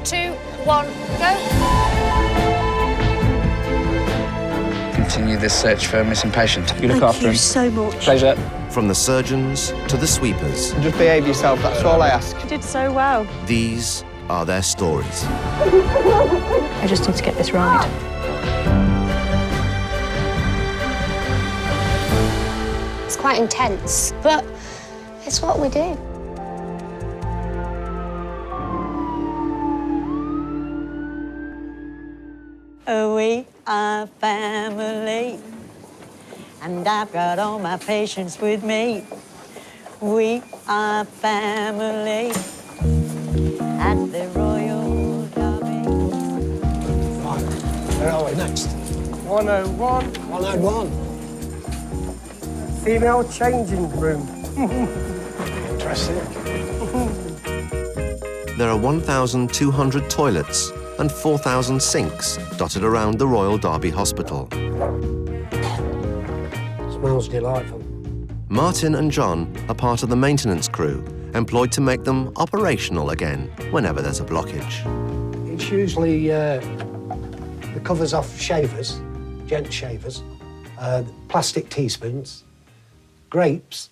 2, 1, go. Continue this search for a missing patient. You look Thank after you him. so much. Pleasure. From the surgeons to the sweepers, Just behave yourself, that's all I ask. You did so well. these are their stories. I just need to get this right. It's quite intense, but it's what we do. We are family, and I've got all my patients with me. We are family at the Royal Derby. Right, where are we next? 101. 101. Female changing room. Interesting. There are 1,200 toilets and 4,000 sinks dotted around the Royal Derby Hospital. Smells delightful. Martin and John are part of the maintenance crew, employed to make them operational again whenever there's a blockage. It's usually the covers off shavers, gent shavers, plastic teaspoons, grapes,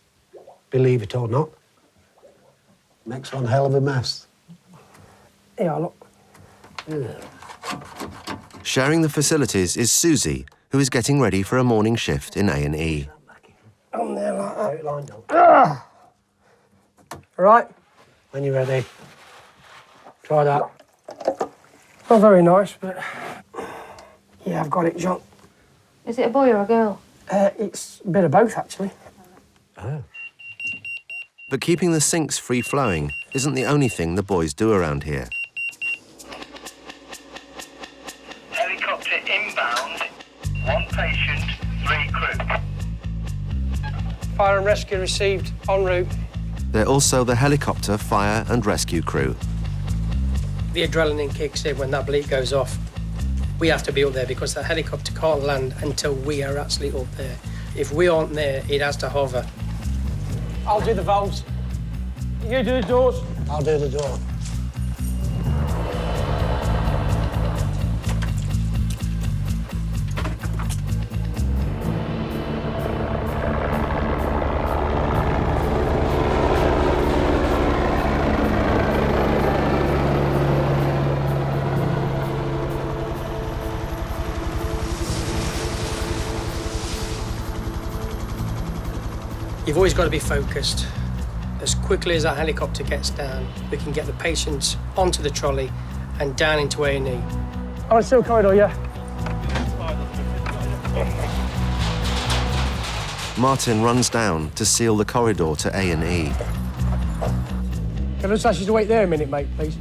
believe it or not. Makes one hell of a mess. Yeah, look. Sharing the facilities is Susie, who is getting ready for a morning shift in A&E. On there like that. Straight line down. Right. When you're ready, try that. Not very nice, but... Yeah, I've got it, John. Is it a boy or a girl? It's a bit of both, actually. Oh. But keeping the sinks free-flowing isn't the only thing the boys do around here. Helicopter inbound, 1 patient, 3 crew. Fire and rescue received, en route. They're also the helicopter fire and rescue crew. The adrenaline kicks in when that bleep goes off. We have to be up there because the helicopter can't land until we are actually up there. If we aren't there, it has to hover. I'll do the valves. You do the doors. I'll do the door. You've always got to be focused. As quickly as that helicopter gets down, we can get the patients onto the trolley and down into A&E. On a steel corridor, yeah. Martin runs down to seal the corridor to A&E. Can I just ask you to wait there a minute, mate, please?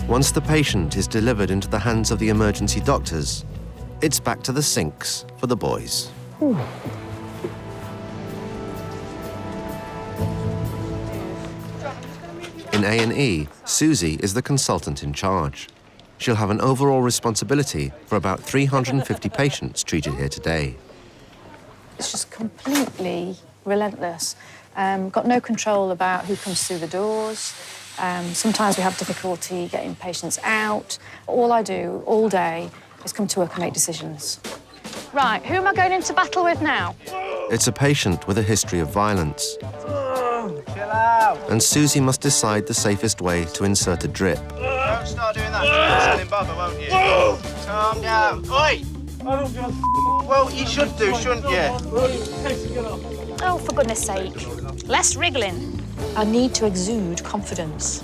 Once the patient is delivered into the hands of the emergency doctors, it's back to the sinks for the boys. In A&E, Susie is the consultant in charge. She'll have an overall responsibility for about 350 patients treated here today. It's just completely relentless. Got no control about who comes through the doors. Sometimes we have difficulty getting patients out. All I do all day is come to work and make decisions. Right, who am I going into battle with now? It's a patient with a history of violence. Chill out. And Susie must decide the safest way to insert a drip. Don't start doing that. You'll sell him bother, won't you? Calm down. Oi! Well, you should do, shouldn't you? Oh, for goodness sake. Less wriggling. I need to exude confidence.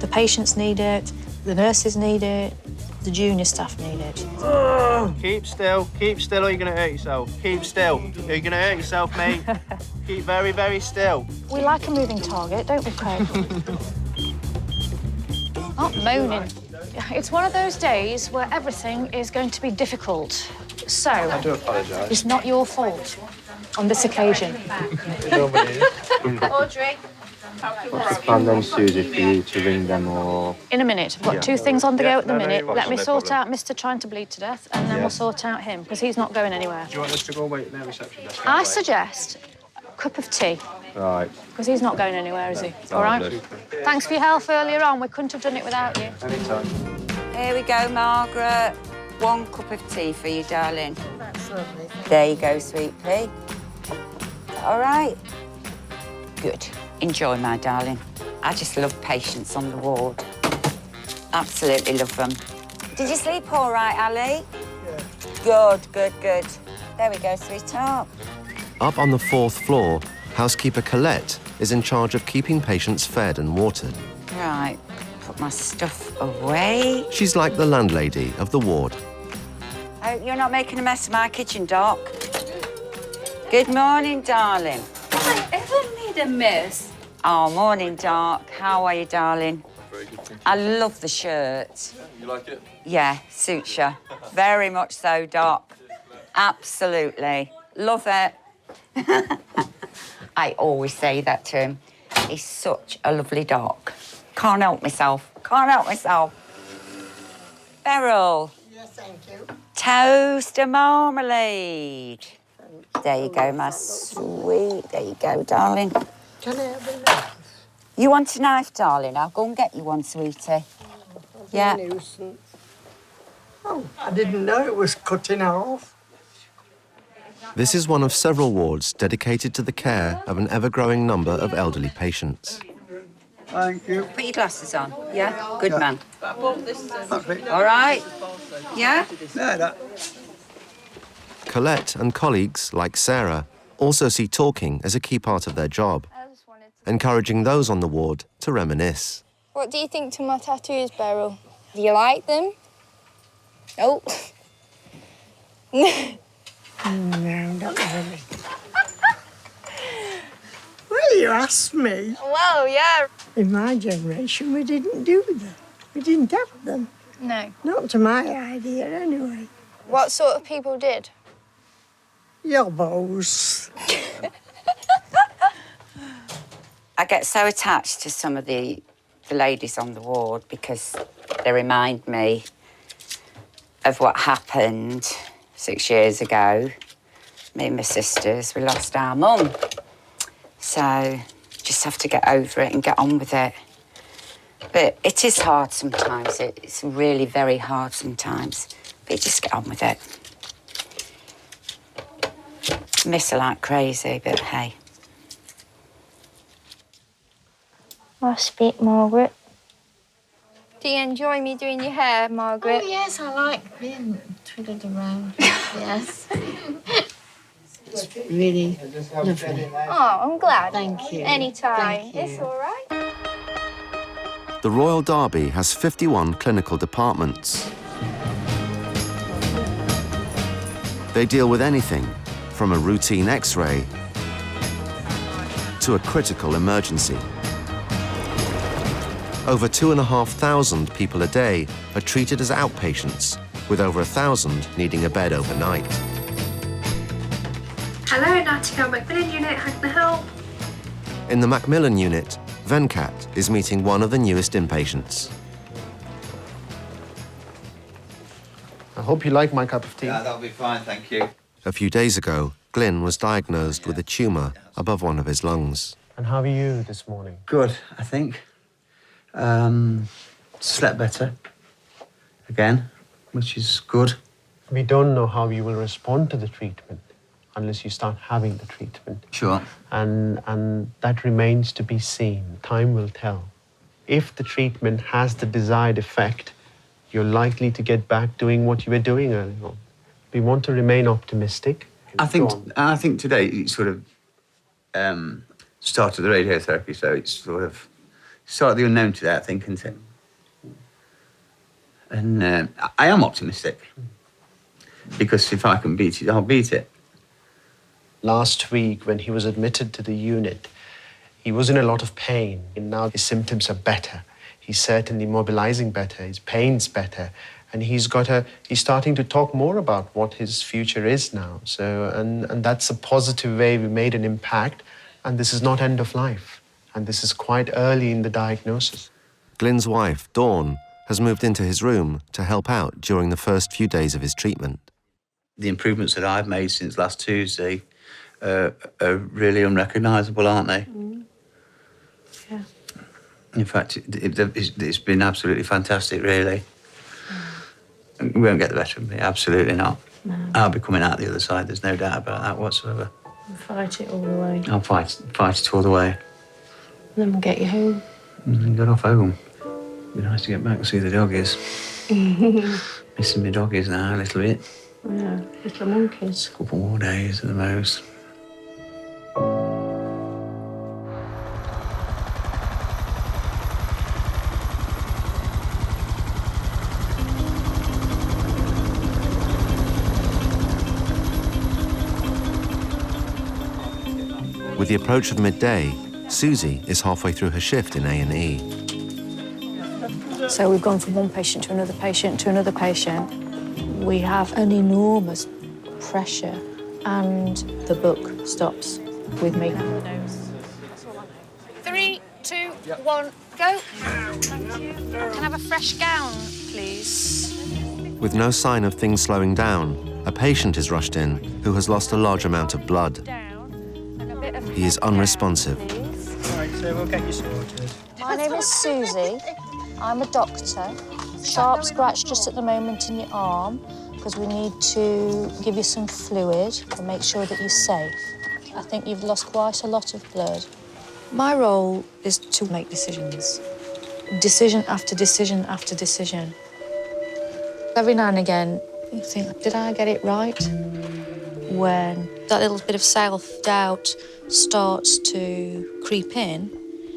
The patients need it, the nurses need it, the junior staff need it. Keep still, or you're going to hurt yourself. Keep still. You're going to hurt yourself, mate. Keep very, very still. We like a moving target, don't we, Craig? Not moaning. It's one of those days where everything is going to be difficult. So, I do apologise. it's not your fault on this occasion. Audrey. What's the plan then, Susie, for you to ring them or...? In a minute. I've got 2 things on the go at the minute. no, Let me no sort problem. out Mr. trying to bleed to death, and then we'll sort out him, because he's not going anywhere. Do you want us to go wait at their reception desk? I suggest a cup of tea. Right. Because he's not going anywhere, is he? All right? Lovely. Thanks for your help earlier on. We couldn't have done it without you. Anytime. Here we go, Margaret. 1 cup of tea for you, darling. That's lovely. There you go, sweet pea. All right. Good. Enjoy, my darling. I just love patients on the ward. Absolutely love them. Did you sleep all right, Ali? Yeah. Good, good, good. There we go, sweetheart. Up on the 4th floor, housekeeper Collette is in charge of keeping patients fed and watered. Right. Put my stuff away. She's like the landlady of the ward. Hope you're not making a mess of my kitchen, Doc. Good morning, darling. Have I ever made a mess? Oh, morning, Doc. How are you, darling? Very good, thank you. I love the shirt. You like it? Yeah, suits you. Very much so, Doc. Absolutely. Love it. I always say that to him. He's such a lovely doc. Can't help myself. Can't help myself. Beryl. Yes, thank you. Toast and marmalade. There you go, my sweet. There you go, darling. Can I have a knife? You want a knife, darling? I'll go and get you one, sweetie. Yeah. Nuisance. Oh, I didn't know it was cutting off. This is one of several wards dedicated to the care of an ever-growing number of elderly patients. Thank you. Put your glasses on. Yeah? Good man. All right? Yeah? Collette and colleagues, like Sarah, also see talking as a key part of their job, encouraging those on the ward to reminisce. What do you think to my tattoos, Beryl? Do you like them? Oh. No, not really. Well, you asked me. Well, yeah. In my generation, we didn't do them. We didn't have them. No. Not to my idea, anyway. What sort of people did? Yobbos. I get so attached to some of the ladies on the ward because they remind me of what happened 6 years ago. Me and my sisters, we lost our mum. So just have to get over it and get on with it. But it is hard sometimes. It's really very hard sometimes. But you just get on with it. Miss her like crazy, but hey. Must speak, Margaret. Do you enjoy me doing your hair, Margaret? Oh, yes, I like being twiddled around. Yes. It's really lovely. Oh, I'm glad. Thank you. Anytime. Thank you. It's all right. The Royal Derby has 51 clinical departments. They deal with anything from a routine X-ray to a critical emergency. Over 2,500 people a day are treated as outpatients, with over 1,000 needing a bed overnight. Hello, Nightingale Macmillan unit, how can I help? In the Macmillan unit, Venkata is meeting one of the newest inpatients. I hope you like my cup of tea. Yeah, that'll be fine, thank you. A few days ago, Glynn was diagnosed with a tumour above one of his lungs. And how are you this morning? Good, I think. Slept better again, which is good. We don't know how you will respond to the treatment unless you start having the treatment. Sure. And that remains to be seen. Time will tell. If the treatment has the desired effect, you're likely to get back doing what you were doing earlier on. We want to remain optimistic. I think today it sort of started the radiotherapy, so it's sort of started the unknown today, I think, isn't it? And I am optimistic because if I can beat it, I'll beat it. Last week, when he was admitted to the unit, he was in a lot of pain, and now his symptoms are better. He's certainly mobilizing better, his pain's better, and he's starting to talk more about what his future is now. So, and that's a positive way. We made an impact, and this is not end of life, and this is quite early in the diagnosis. Glynn's wife, Dawn, has moved into his room to help out during the first few days of his treatment. The improvements that I've made since last Tuesday are really unrecognisable, aren't they? Yeah. In fact, it's been absolutely fantastic, really. We won't get the better of me, absolutely not. No. I'll be coming out the other side, there's no doubt about that whatsoever. We'll fight it all the way. I'll fight it all the way. And then we'll get you home. And then get off home. It'd be nice to get back and see the doggies. Missing my doggies now a little bit. Yeah, little monkeys. A couple more days at the most. With the approach of midday, Susie is halfway through her shift in A&E. So we've gone from one patient to another patient to another patient. We have an enormous pressure, and the book stops with me. 3, 2, 1, go. Thank you. Can I have a fresh gown, please? With no sign of things slowing down, a patient is rushed in who has lost a large amount of blood. He is unresponsive. Right, so we'll get you sorted. My name is Susie. I'm a doctor. Sharp scratch just at the moment in your arm because we need to give you some fluid and make sure that you're safe. I think you've lost quite a lot of blood. My role is to make decisions. Decision after decision after decision. Every now and again, you think, did I get it right? When that little bit of self-doubt starts to creep in,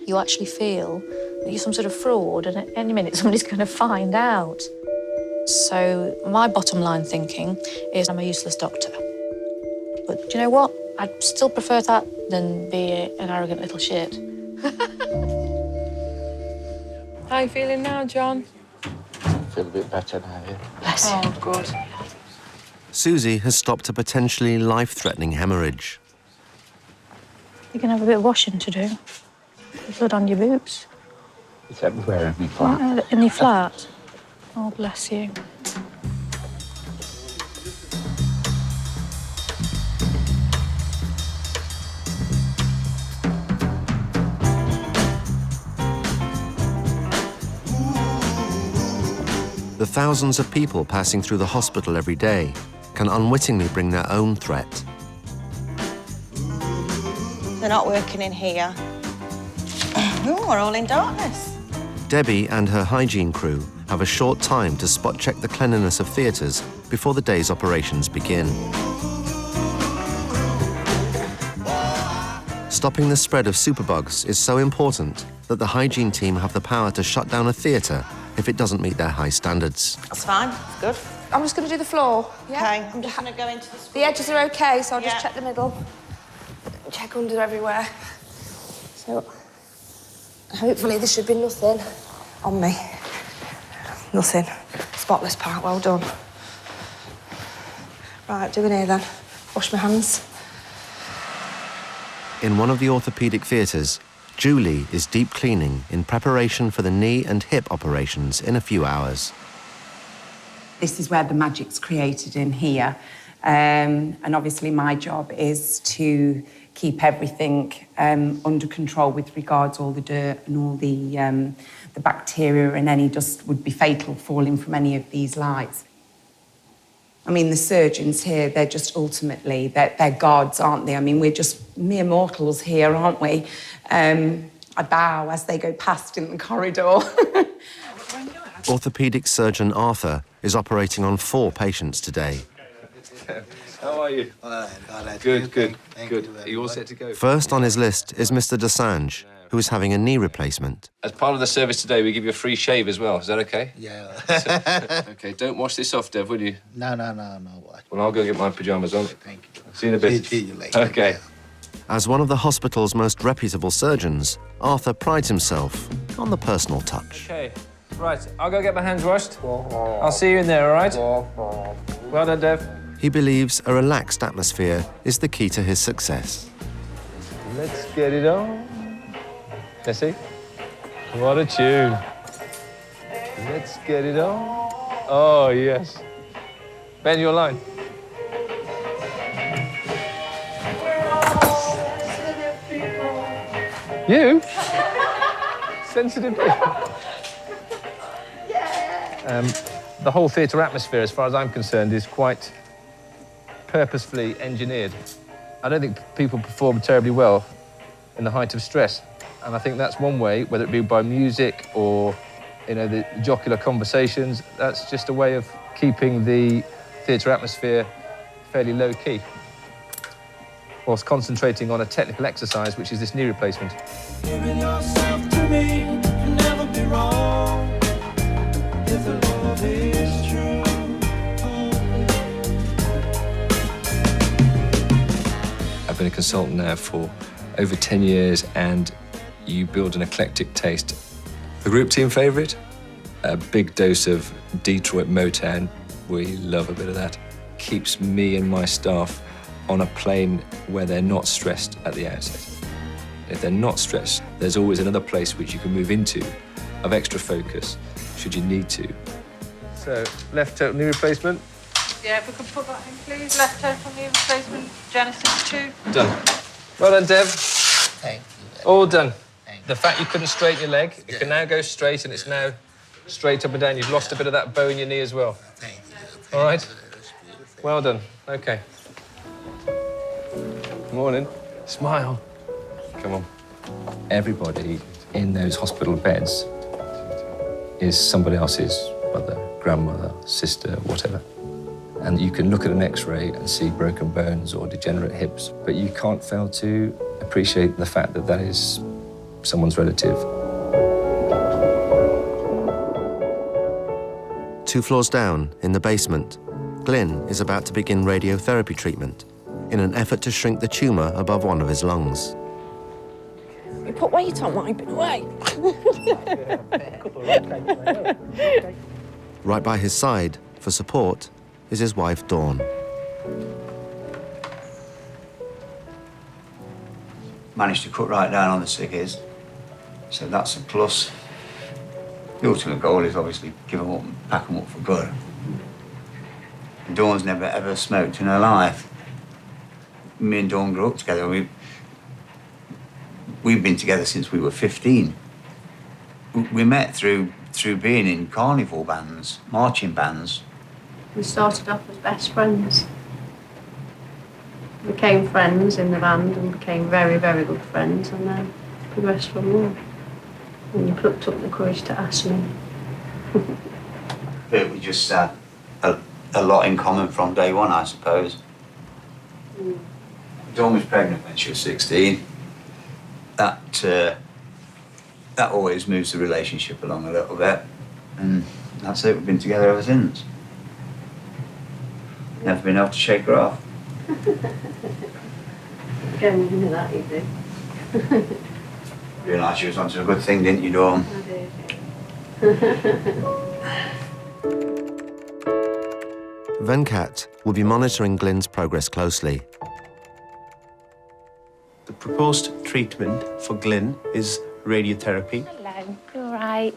you actually feel that you're some sort of fraud, and at any minute somebody's going to find out. So my bottom line thinking is I'm a useless doctor. But do you know what? I'd still prefer that than be an arrogant little shit. How are you feeling now, John? I feel a bit better now, yeah. Bless you. Oh, good. Susie has stopped a potentially life-threatening hemorrhage. You're going to have a bit of washing to do. Blood on your boobs. It's everywhere in my flat. In your flat? Oh, bless you. The thousands of people passing through the hospital every day can unwittingly bring their own threat. They're not working in here. Oh, we're all in darkness. Debbie and her hygiene crew have a short time to spot-check the cleanliness of theatres before the day's operations begin. Stopping the spread of superbugs is so important that the hygiene team have the power to shut down a theatre if it doesn't meet their high standards. That's fine. It's good. I'm just going to do the floor. Yeah? Okay. I'm just going to go into the school. The edges are okay, so I'll just Yeah. check the middle. Check under everywhere. So, hopefully there should be nothing on me. Nothing. Spotless part, well done. Right, doing here then. Wash my hands. In one of the orthopedic theatres, Julie is deep cleaning in preparation for the knee and hip operations in a few hours. This is where the magic's created in here. And obviously my job is to keep everything under control with regards to all the dirt and all the bacteria, and any dust would be fatal falling from any of these lights. I mean, the surgeons here, they're just ultimately, they're gods, aren't they? I mean, we're just mere mortals here, aren't we? I bow as they go past in the corridor. Orthopedic surgeon Arthur is operating on 4 patients today. How are you? Good, good, good. Are you all set to go? First on his list is Mr. Desange, who is having a knee replacement. As part of the service today, we give you a free shave as well. Is that okay? Yeah. Okay, don't wash this off, Dev, will you? No. Well, I'll go get my pyjamas on. Thank you. See you in a bit. See you later. Okay. As one of the hospital's most reputable surgeons, Arthur prides himself on the personal touch. Okay, right. I'll go get my hands washed. I'll see you in there, all right? Well done, Dev. He believes a relaxed atmosphere is the key to his success. Let's get it on. Tessie? What a tune. Let's get it on. Oh, yes. Ben, your line. Where You? Sensitive. The whole theatre atmosphere, as far as I'm concerned, is quite purposefully engineered. I don't think people perform terribly well in the height of stress. And I think that's one way, whether it be by music or, you know, the jocular conversations, that's just a way of keeping the theatre atmosphere fairly low-key, whilst concentrating on a technical exercise, which is this knee replacement. Giving yourself to me can never be wrong if the love is true. I've been a consultant now for over 10 years, and you build an eclectic taste. The group team favourite? A big dose of Detroit Motown. We love a bit of that. Keeps me and my staff on a plane where they're not stressed at the outset. If they're not stressed, there's always another place which you can move into of extra focus, should you need to. So, left total knee replacement. Yeah, if we could put that in, please. Left total knee replacement, Genesis 2. Done. Well done, Dev. Thank you. All done. The fact you couldn't straighten your leg, it can now go straight, and it's now straight up and down. You've lost a bit of that bow in your knee as well. Thank you. All right? Well done. OK. Morning. Smile. Come on. Everybody in those hospital beds is somebody else's mother, grandmother, sister, whatever. And you can look at an X-ray and see broken bones or degenerate hips, but you can't fail to appreciate the fact that that is someone's relative. 2 floors down, in the basement, Glynn is about to begin radiotherapy treatment in an effort to shrink the tumour above one of his lungs. You put weight on while I've been away. Right by his side, for support, is his wife, Dawn. Managed to cut right down on the sickies, so that's a plus. The ultimate goal is obviously give them up and pack them up for good. Dawn's never ever smoked in her life. Me and Dawn grew up together. We've been together since we were 15. We met through being in carnival bands, marching bands. We started off as best friends. Became friends in the band and became very, very good friends, and then progressed from there. And you plucked up the courage to ask me. But we just had a lot in common from day one, I suppose. Dawn was pregnant when she was 16. That always moves the relationship along a little bit, and that's it. We've been together ever since. Never been able to shake her off. Going into that, you do. Realised she was onto a good thing, didn't you, Dawn? I did. Venkat will be monitoring Glynn's progress closely. The proposed treatment for Glynn is radiotherapy. Hello, you all right?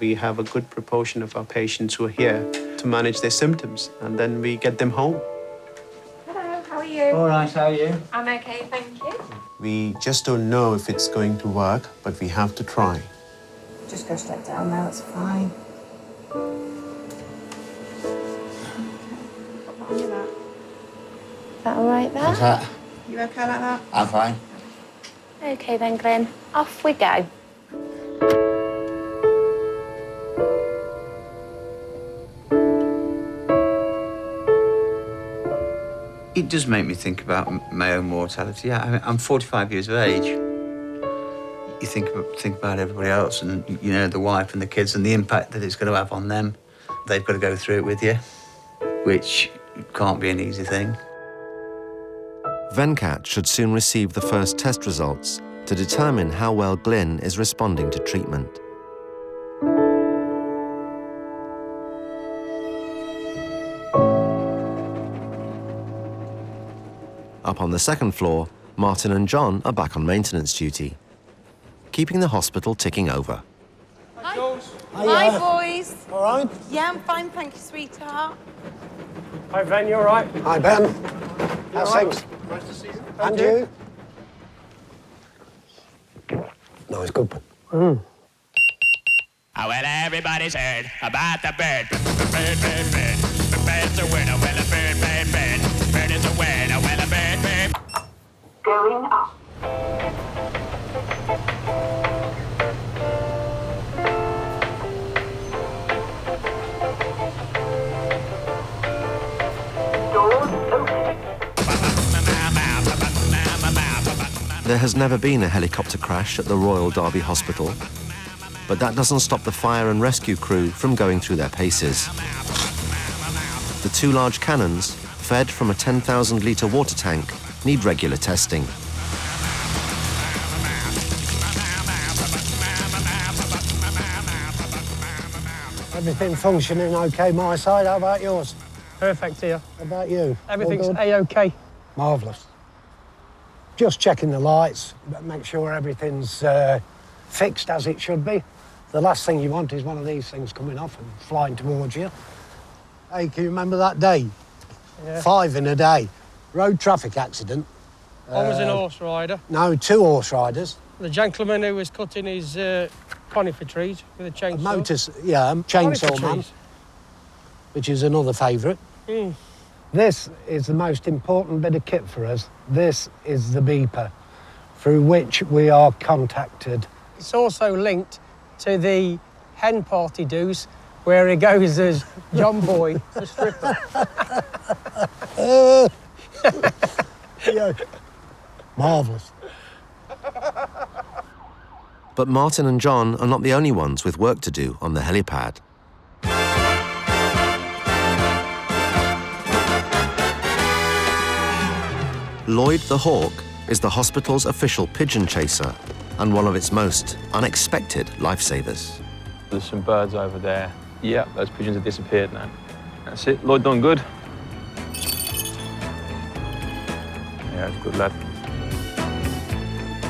We have a good proportion of our patients who are here to manage their symptoms, and then we get them home. Hello, how are you? All right, how are you? I'm okay, thank you. We just don't know if it's going to work, but we have to try. Just go straight down now, it's fine. Is that all right there? What's that? You okay like that? I'm fine. OK then, Glynn. Off we go. It does make me think about my own mortality. I'm 45 years of age. You think about everybody else, and you know, the wife and the kids, and the impact that it's going to have on them. They've got to go through it with you, which can't be an easy thing. Venkat should soon receive the first test results to determine how well Glynn is responding to treatment. Up on the second floor, Martin and John are back on maintenance duty, keeping the hospital ticking over. Hi, boys. All right? Yeah, I'm fine, thank you, sweetheart. Hi, Ben, you all right? Hi, Ben. How's things? Nice to see you. And you? No, it's good. Oh, well, everybody's heard about the bird. Bird, bird, bird. The bird's a winner. Well, a bird, bird, bird. Bird is a winner. Well, a bird, bird. Going up. There has never been a helicopter crash at the Royal Derby Hospital, but that doesn't stop the fire and rescue crew from going through their paces. The two large cannons, fed from a 10,000-litre water tank, need regular testing. Everything functioning okay my side, how about yours? Perfect here. How about you? Everything's A-OK. Marvellous. Just checking the lights, but make sure everything's fixed as it should be. The last thing you want is one of these things coming off and flying towards you. Hey, can you remember that day? Yeah. 5 in a day. Road traffic accident. One was an horse rider. No, 2 horse riders. The gentleman who was cutting his conifer trees with a chainsaw. Chainsaw man, which is another favourite. Mm. This is the most important bit of kit for us. This is the beeper, through which we are contacted. It's also linked to the hen party do's, where he goes as John Boy, the stripper. Marvellous. But Martin and John are not the only ones with work to do on the helipad. Lloyd the Hawk is the hospital's official pigeon chaser and one of its most unexpected lifesavers. There's some birds over there. Yeah, those pigeons have disappeared now. That's it. Lloyd done good. Yeah, it's good lad.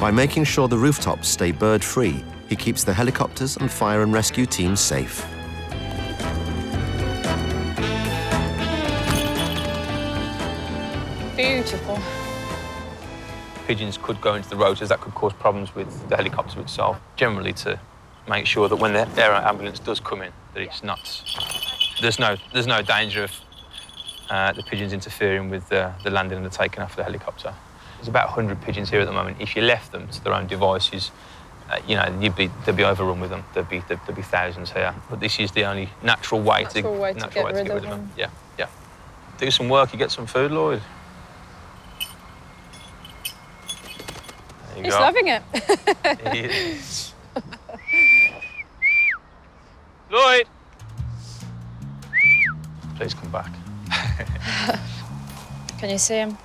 By making sure the rooftops stay bird-free, he keeps the helicopters and fire and rescue teams safe. Beautiful. Pigeons could go into the rotors. That could cause problems with the helicopter itself. Generally, to make sure that when the air ambulance does come in, that it's not. There's no danger of the pigeons interfering with the landing and the taking off of the helicopter. There's about 100 pigeons here at the moment. If you left them to their own devices, you know, they'd be overrun with them. There'd be thousands here. But this is the only natural way to get rid of them. Yeah, yeah. Do some work, you get some food, Lloyd. He's loving it. He is. Lloyd! Please come back. Can you see him?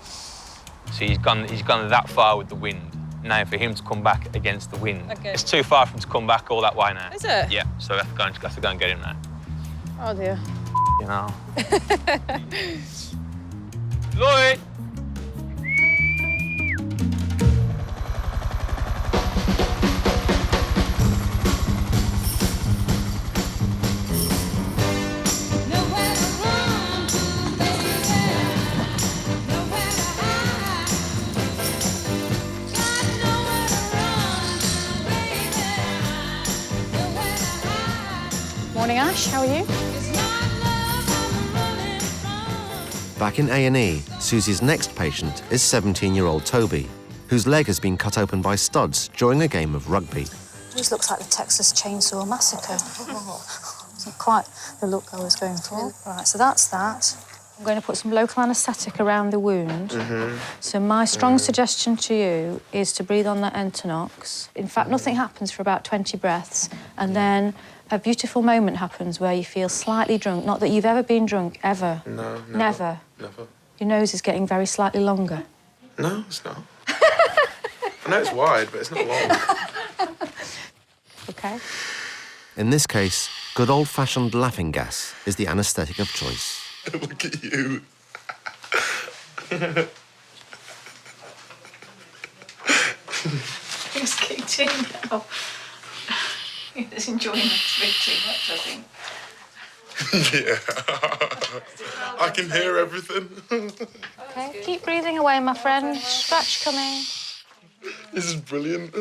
See, he's gone that far with the wind. Now for him to come back against the wind, it's too far for him to come back all that way now. Is it? Yeah, so we have to go and get him now. Oh dear. You know. Lloyd! Morning, Ash. How are you? Back in A&E, Susie's next patient is 17-year-old Toby, whose leg has been cut open by studs during a game of rugby. This looks like the Texas Chainsaw Massacre. Isn't quite the look I was going for. Right, so that's that. I'm going to put some local anaesthetic around the wound. So my strong suggestion to you is to breathe on that Entonox. In fact, nothing happens for about 20 breaths, and then a beautiful moment happens where you feel slightly drunk. Not that you've ever been drunk, ever. No, never. Never. Never. Your nose is getting very slightly longer. No, it's not. I know it's wide, but it's not long. OK. In this case, good old-fashioned laughing gas is the anaesthetic of choice. Look at you. He's kicked in now. He's enjoying it a bit too much, I think. Yeah. I can hear everything. OK, keep breathing away, my friend. Scratch coming. This is brilliant.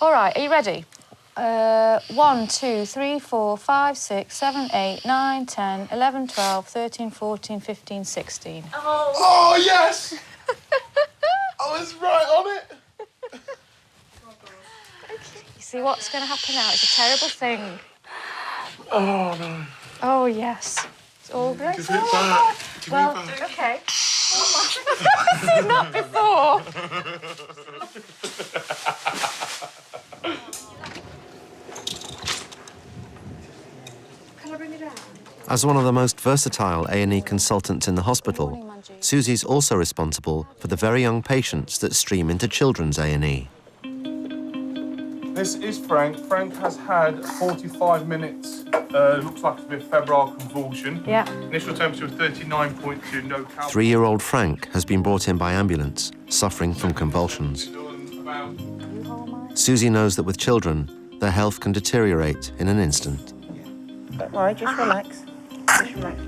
All right, are you ready? 1, 2, 3, 4, 5, 6, 7, 8, 9, 10, 11, 12, 13, 14, 15, 16. Oh, yes! I was right on it. You see what's going to happen now? It's a terrible thing. Oh, no. Oh, yes. It's all great. Give it back. Give Well, it back. OK. I've never seen that before. Can I bring it out? As one of the most versatile A&E consultants in the hospital, Susie's also responsible for the very young patients that stream into children's A&E. This is Frank. Frank has had 45 minutes. Looks like it's been febrile convulsion. Yeah. Initial temperature of 39.2, no count. 3-year-old Frank has been brought in by ambulance, suffering from convulsions. Susie knows that with children, their health can deteriorate in an instant. Don't worry, just relax. Just relax.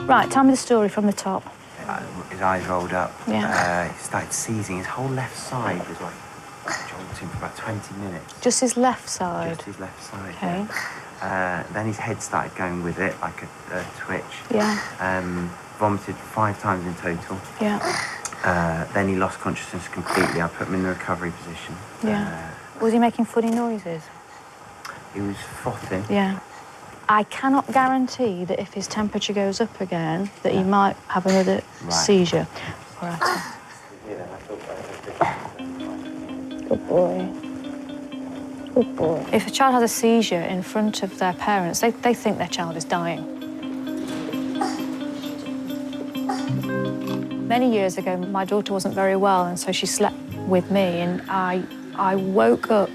Right, tell me the story from the top. His eyes rolled up. Yeah. He started seizing. His whole left side was like jolting for about 20 minutes. Just his left side? Just his left side. OK. Yeah. Then his head started going with it, like a twitch. Yeah. Vomited 5 times in total. Yeah. Then he lost consciousness completely. I put him in the recovery position. Yeah. Was he making funny noises? He was frothing. Yeah. I cannot guarantee that if his temperature goes up again, that he might have another seizure. All right. Good boy. Good boy. If a child has a seizure in front of their parents, they think their child is dying. Many years ago, my daughter wasn't very well, and so she slept with me, and I woke up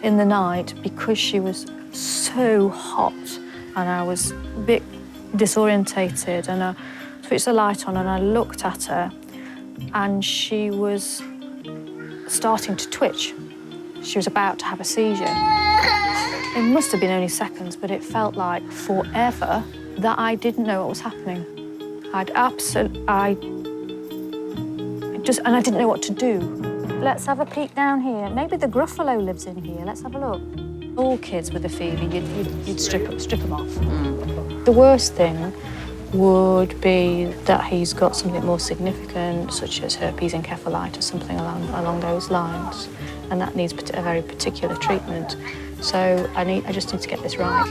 in the night because she was so hot, and I was a bit disorientated, and I switched the light on and I looked at her, and she was starting to twitch. She was about to have a seizure. It must have been only seconds, but it felt like forever that I didn't know what was happening. I didn't know what to do. Let's have a peek down here. Maybe the Gruffalo lives in here. Let's have a look. All kids with a fever, you'd strip them off. The worst thing would be that he's got something more significant, such as herpes encephalitis, something along those lines, and that needs a very particular treatment. So I just need to get this right.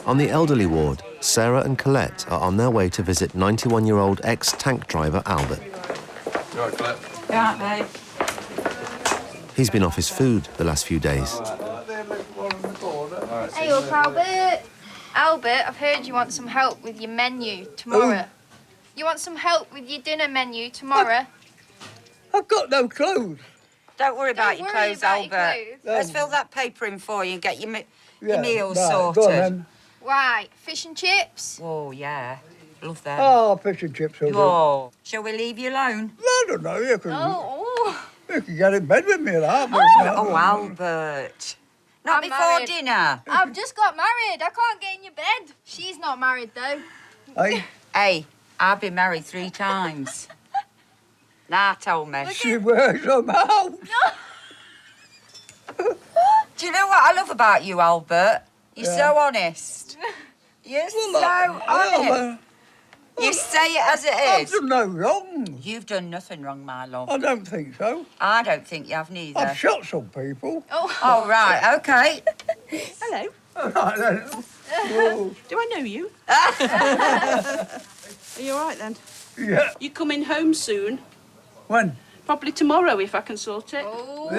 On the elderly ward, Sarah and Collette are on their way to visit 91-year-old ex-tank driver Albert. You all right, Collette? You all right, mate? He's been off his food the last few days. Hey up, Albert. Albert, I've heard you want some help with your menu tomorrow. You want some help with your dinner menu tomorrow? I've got no clothes. Don't worry about your clothes, Albert. Let's fill that paper in for you and get your meals sorted. Go on, then. Right, fish and chips? Oh, yeah. Love them. Oh, fish and chips will do. Oh. Shall we leave you alone? I don't know, you can get in bed with me at half. Oh, Albert. Not I'm before married. dinner. I've just got married. I can't get in your bed. She's not married, though. Hey, I've been married 3 times. Nah, told me. She wears them out. Do you know what I love about you, Albert? You're so honest. You're so honest. You say it as it I've is. done no wrong. You've done nothing wrong, my love. I don't think so. I don't think you have neither. I've shot some people. Oh, right, OK. Hello. All right, then. Do I know you? Are you all right, then? Yeah. You coming home soon? When? Probably tomorrow, if I can sort it. Oh,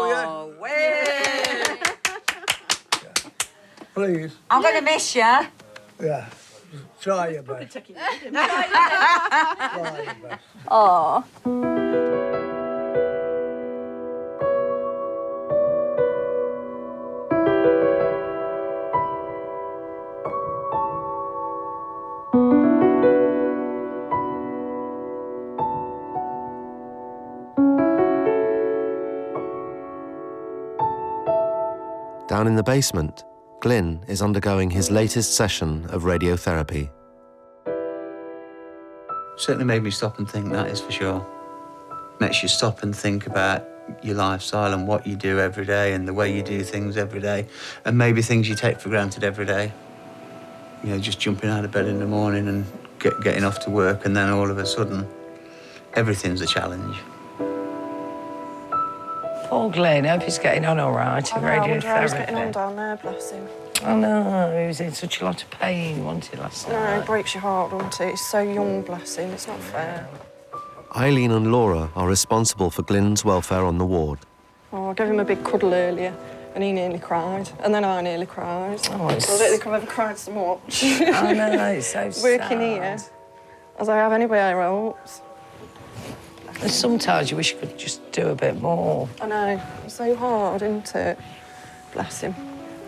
Yeah. Way. Please. I'm going to miss you. Yeah. Try your best. Taking Try your best. Oh. Down in the basement, Glynn is undergoing his latest session of radiotherapy. Certainly made me stop and think, that is for sure. Makes you stop and think about your lifestyle and what you do every day and the way you do things every day, and maybe things you take for granted every day. You know, just jumping out of bed in the morning and getting off to work, and then all of a sudden, everything's a challenge. Poor Glynn, hope he's getting on all right in I wonder how he's radiotherapy. getting on down there, bless him. Oh no, he was in such a lot of pain, wasn't he, last No, night? it breaks your heart, doesn't it? He's so young, bless him. It's not fair. Eileen and Laura are responsible for Glynn's welfare on the ward. Oh, I gave him a big cuddle earlier, and he nearly cried. And then I nearly cried. Oh, it's... I don't think I've ever cried so much. I know, it's so sad. Working here, as I have anywhere else. And sometimes you wish you could just do a bit more. I know. It's so hard, isn't it? Bless him.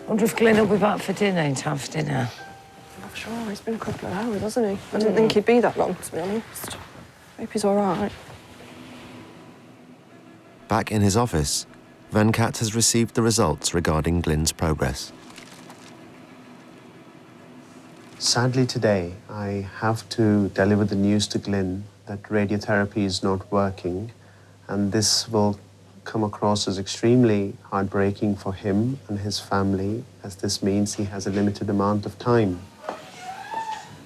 I wonder if Glynn will be back for dinner, in time for dinner. I'm not sure. It's been a couple of hours, hasn't he? I didn't think he'd be that long, to be honest. Hope he's all right. Back in his office, Venkata has received the results regarding Glynn's progress. Sadly today, I have to deliver the news to Glynn that radiotherapy is not working, and this will come across as extremely heartbreaking for him and his family, as this means he has a limited amount of time.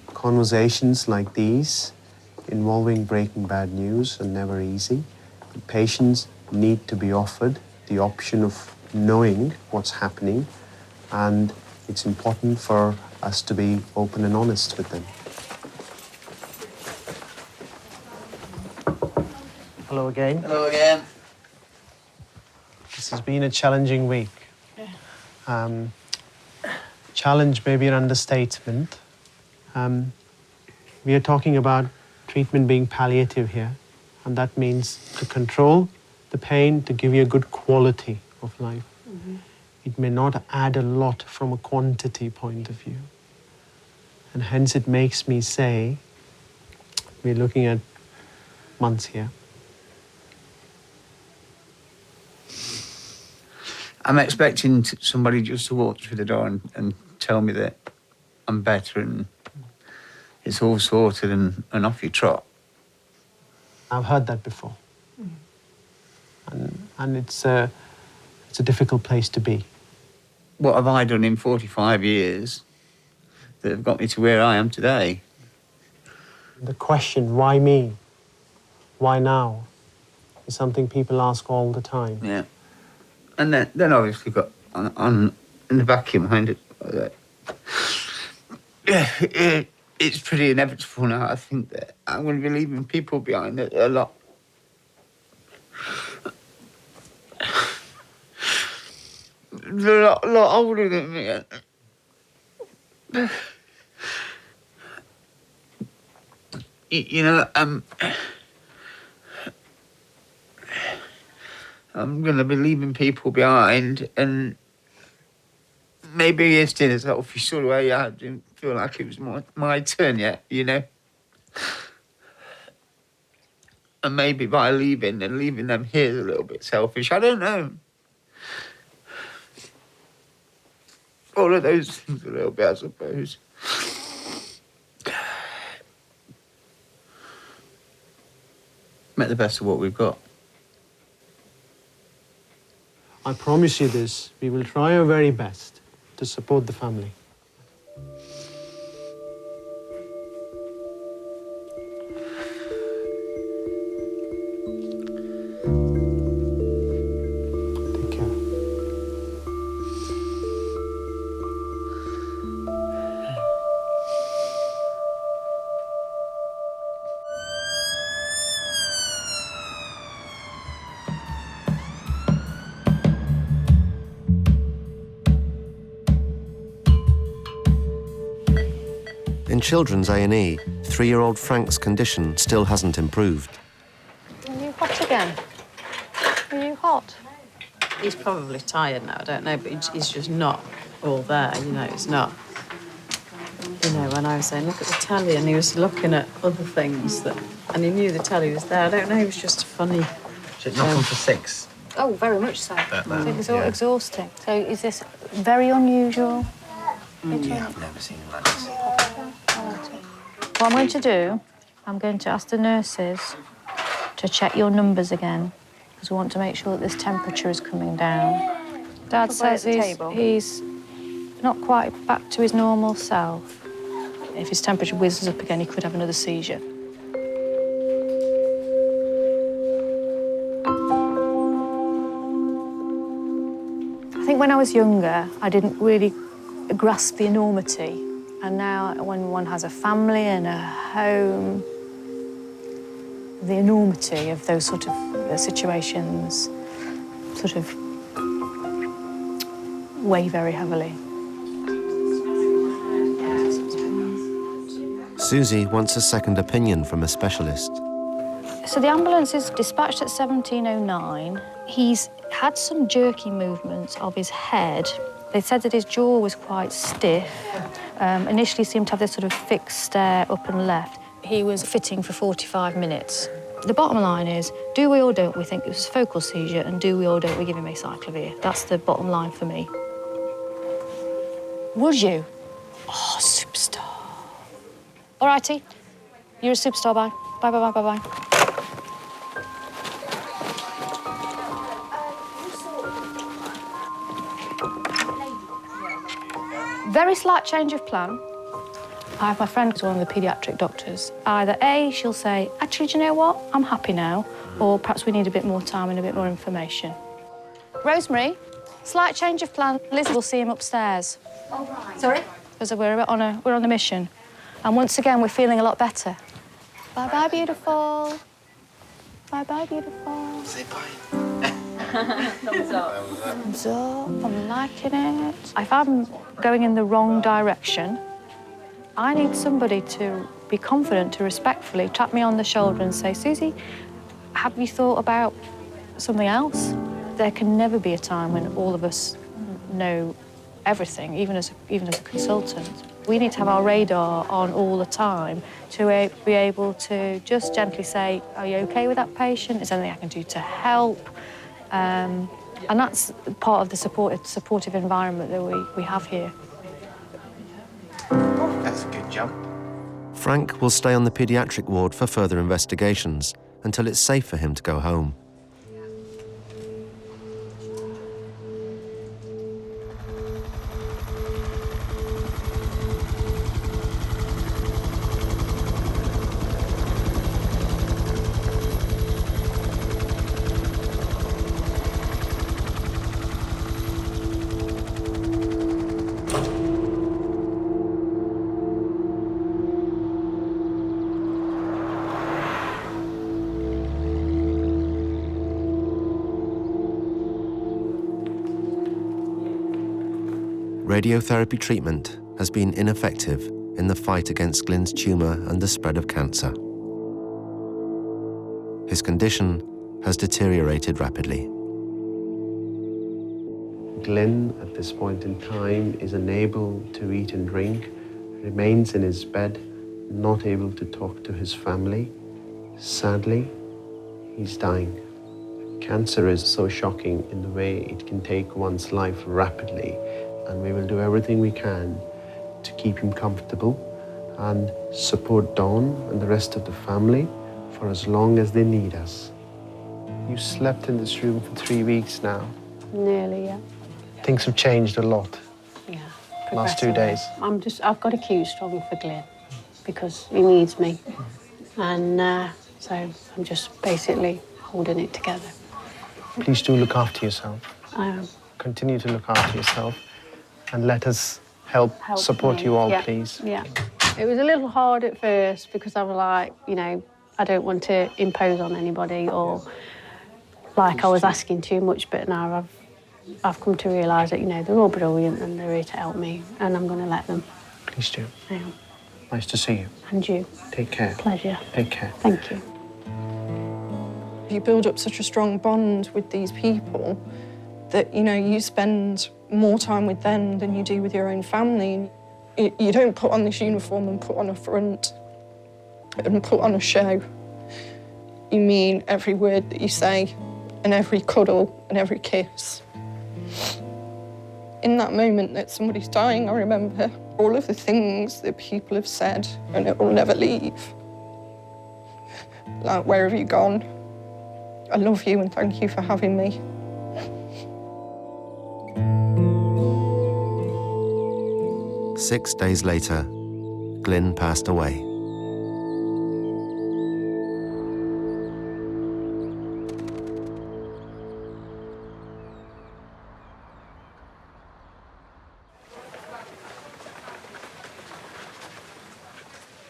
Conversations like these involving breaking bad news are never easy. The patients need to be offered the option of knowing what's happening, and it's important for us to be open and honest with them. Hello again. Hello again. This has been a challenging week. Challenge may be an understatement. We are talking about treatment being palliative here, and that means to control the pain, to give you a good quality of life. Mm-hmm. It may not add a lot from a quantity point of view. And hence it makes me say, we're looking at months here. I'm expecting somebody just to walk through the door and tell me that I'm better and it's all sorted and off you trot. I've heard that before. And it's a difficult place to be. What have I done in 45 years that have got me to where I am today? The question, why me? Why now? Is something people ask all the time. Yeah. And then obviously got on in the back of your mind, it's pretty inevitable now. I think that I'm going to be leaving people behind a lot. They're a lot older than me. You know, I'm going to be leaving people behind, and maybe it's in a selfish sort of way. I didn't feel like it was my turn yet, you know. And maybe by leaving them here is a little bit selfish. I don't know. All of those things a little bit, I suppose. Make the best of what we've got. I promise you this, we will try our very best to support the family. Take care. In children's A&E, 3-year-old Frank's condition still hasn't improved. Are you hot again? Are you hot? He's probably tired now, I don't know, but he's just not all there, you know, it's not. You know, when I was saying, look at the telly, and he was looking at other things, and he knew the telly was there. I don't know, he was just funny. Should knock on for 6. Oh, very much so. It's yeah. exhausting. So is this very unusual? Yeah, I've never seen him like this. What I'm going to do, I'm going to ask the nurses to check your numbers again, because we want to make sure that this temperature is coming down. Dad says he's not quite back to his normal self. If his temperature whizzes up again, he could have another seizure. I think when I was younger, I didn't really grasp the enormity. And now, when one has a family and a home, the enormity of those sort of situations sort of weigh very heavily. Susie wants a second opinion from a specialist. So the ambulance is dispatched at 17:09. He's had some jerky movements of his head. They said that his jaw was quite stiff. Initially seemed to have this sort of fixed stare up and left. He was fitting for 45 minutes. The bottom line is, do we or don't we think it was a focal seizure, and do we or don't we give him acyclovir? That's the bottom line for me. Would you? Oh, superstar. All righty, you're a superstar, bye. Bye, bye, bye, bye, bye. Very slight change of plan. I have my friend who's one of the paediatric doctors. Either A, she'll say, actually, do you know what? I'm happy now. Or perhaps we need a bit more time and a bit more information. Rosemary, slight change of plan. Liz will see him upstairs. All right. Sorry? Because we're on the mission. And once again, we're feeling a lot better. Bye-bye, beautiful. Bye-bye, beautiful. Say bye. Thumbs up. Thumbs up, I'm liking it. If I'm going in the wrong direction, I need somebody to be confident, to respectfully tap me on the shoulder and say, Susie, have you thought about something else? There can never be a time when all of us know everything, even as a consultant. We need to have our radar on all the time to be able to just gently say, are you okay with that patient? Is there anything I can do to help? And that's part of the supportive environment that we have here. That's a good jump. Frank will stay on the paediatric ward for further investigations until it's safe for him to go home. Radiotherapy treatment has been ineffective in the fight against Glynn's tumour and the spread of cancer. His condition has deteriorated rapidly. Glynn, at this point in time, is unable to eat and drink, remains in his bed, not able to talk to his family. Sadly, he's dying. Cancer is so shocking in the way it can take one's life rapidly, and we will do everything we can to keep him comfortable and support Dawn and the rest of the family for as long as they need us. You slept in this room for 3 weeks now. Nearly, yeah. Things have changed a lot. Yeah. Last 2 days. I've got a queue strong for Glynn because he needs me. And so I'm just basically holding it together. Please do look after yourself. I am. Continue to look after yourself and let us help support me. you all, Yeah. please. Yeah. It was a little hard at first because I was like, you know, I don't want to impose on anybody or like I was asking too much, but now I've come to realise that, you know, they're all brilliant and they're here to help me and I'm going to let them. Please do. I am. Nice to see you. And you. Take care. Pleasure. Take care. Thank you. You build up such a strong bond with these people that, you know, you spend more time with them than you do with your own family. You don't put on this uniform and put on a front and put on a show. You mean every word that you say, and every cuddle and every kiss. In that moment that somebody's dying, I remember all of the things that people have said, and it will never leave. Like, where have you gone? I love you and thank you for having me. Six days later, Glynn passed away.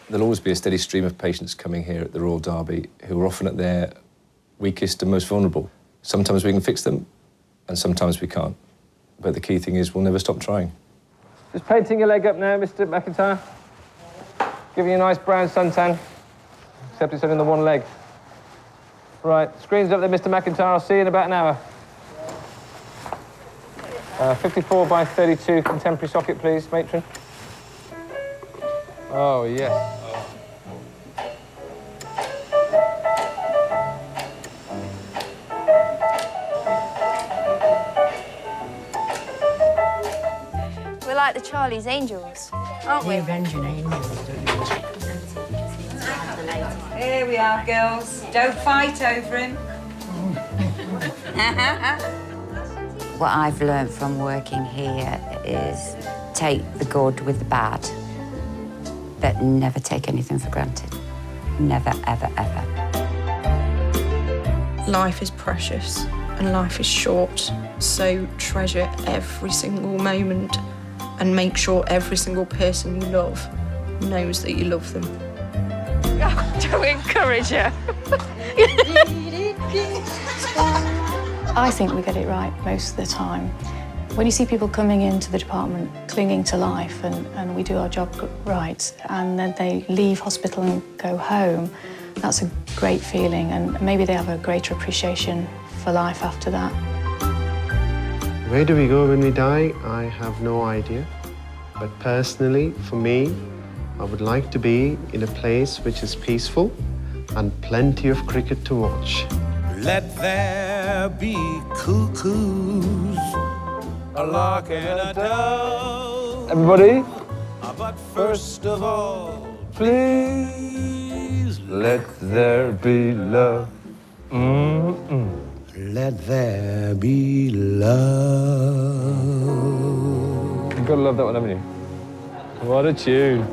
There'll always be a steady stream of patients coming here at the Royal Derby who are often at their weakest and most vulnerable. Sometimes we can fix them, and sometimes we can't. But the key thing is we'll never stop trying. Just painting your leg up now, Mr. McIntyre. Giving you a nice brown suntan, except it's only on the one leg. Right, screen's up there, Mr. McIntyre. I'll see you in about an hour. 54 by 32 contemporary socket, please, matron. Oh, yes. We're like the Charlie's Angels, aren't we? Avenging Angels, don't you? Here we are, girls. Don't fight over him. What I've learned from working here is take the good with the bad, but never take anything for granted. Never, ever, ever. Life is precious and life is short, so treasure every single moment and make sure every single person you love knows that you love them. Don't encourage her. I think we get it right most of the time. When you see people coming into the department clinging to life and we do our job right, and then they leave hospital and go home, that's a great feeling, and maybe they have a greater appreciation for life after that. Where do we go when we die? I have no idea. But personally, for me, I would like to be in a place which is peaceful and plenty of cricket to watch. Let there be cuckoos, a lark and a dove. Everybody? But first of all, please let there be love. Let there be love. You've got to love that one, haven't you? What a tune.